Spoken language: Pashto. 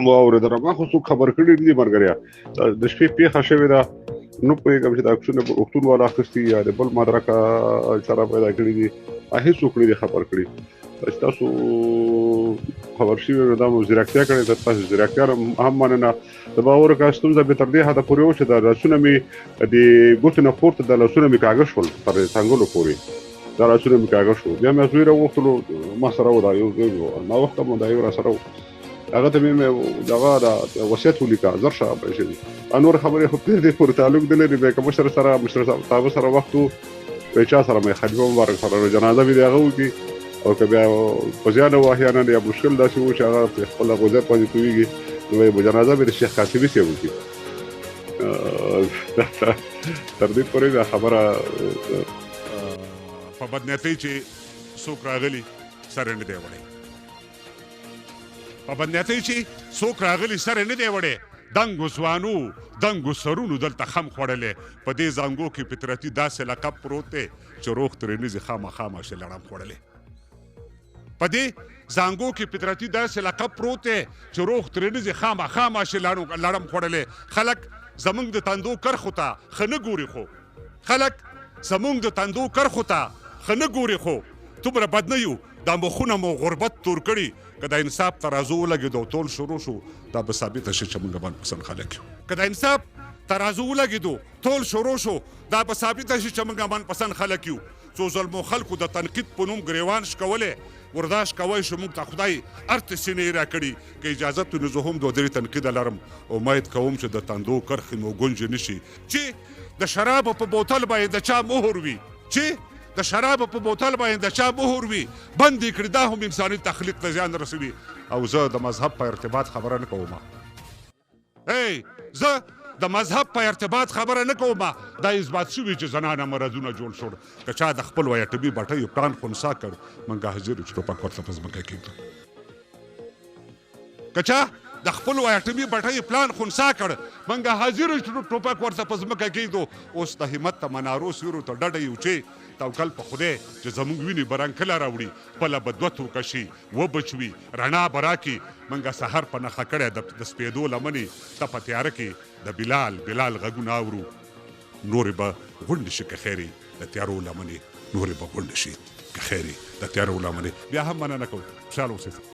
واورېدل ما خو څوک خبر کړي نه دي ملګریا د شپې پیښه شوې ده نو پوهېږم چې د عکسونه به روغتون والا اخیستي یا د بل مدرکه چاره پیدا کړي دي هېڅوک نه دي خبر کړي چې تاسو خبر شوي نو دا مو ځیرکتیا کړې ده تاسو ځیرکتیا هم مننه د باور کا ستونزه به تر دې حده پورې و چې د لاسونه مې د ګوتو نه پورته د لاسونه مې کاږه شول تر څنګلو پورې دا لاسونه مې کاږه شول بیا مې زوی راوغوښتلو ما سره و دا یو زوی و ناوخته مو دا یو را سره و هغه ته مې دغه وصیت ولیکه زر شه پیسې دي نور خبرې خو دې پورې تعلق نه لري بیا که مشر صاحب سره وخت و چا سره مې خلیفه مبارک سره جنازه مې د هغه وکړي او که بیا په زیان و احیانا یا مشکل داسې و چې هغه خپله غوزیت باندې کویږي نو به جنازه مې د شیخ قاسمي صاحب وکړي تر دې پورې دا خبره په بدنیتۍ چې څوک راغلي سر یې نه دی وړی په بدنیتۍ چې څوک راغلي سر یې نه دی وړی دنګو ځوانو دنګو سرونو دلته خم خوړلی په دې زانګو کې فطرتي داسې لقب پروت دی چې روغ ترې نه ځي خامخا ماشې لړم خوړلی په دې زانګو کې فطرتي داسې لقب پروت دی چې روغ ترې نه ځي خامخا ماشې لړم خوړلی خلک زمونږ د تندو کرښو ته ښه نه ګوري خو خلک زمونږ د تندو کرښو ته ښه نه ګوري خو دومره بد نه یو دا مخونه مو غربت تور کړي که د انصاف ترازو ولګېدو ټول شروع شو دا به ثابته شي چې موږ باندې پسند خلک یو که د انصاف ترازو ولګېدو ټول شروع شو دا به ثابته شي چې موږ باندې پسند خلک یو څو ظلمو خلکو د تنقید په نوم ګریوان شکولی ورداش کوی شو موږ ته خدای ارته سینې راکړي که اجازت وي نو زه هم دوه درې تنقیده لرم امید کوم چې د تندو کرښې مو ګونجې نه شي چې د شرابو په بوتل باندې د چا مهر وي چې د شرابو په بوتل باندې د چا مهر وي بند یې کړي دا هم انساني تخلیق ته زیان رسوي او زه د مذهب په ارتباط خبره نه کوم زه د مذهب په ارتباط خبره نه کوم دا اثبات شوي چې زنانه مرضونه جوړ شول که چا د خپل ویټمي بټۍ پلان خنثی کړ موږ حاضر چې ټوپک ورته په ځمکه کېږدو که چا د خپل ویټمي بټۍ پلان خنثی کړ موږ حاضر چې ټوپک ورته په ځمکه کېږدو اوس د همت ته منارو سیورو ته ډډه یو چې توکل په خدای چې زموږ وینې به رنګ کله راوړي خپله به دوه توکه شي وبچوي رڼا به راکړي موږ سحر په نښه کړی د سپېدو لمنې ته په تیاره کې د بلال غږونه اورو نورې به غونډې شي که خیر د تیارو لمنې نورې به غونډې شي که خیر د تیارو لمنې بیا هم مننه کوم خوشحاله اوسئ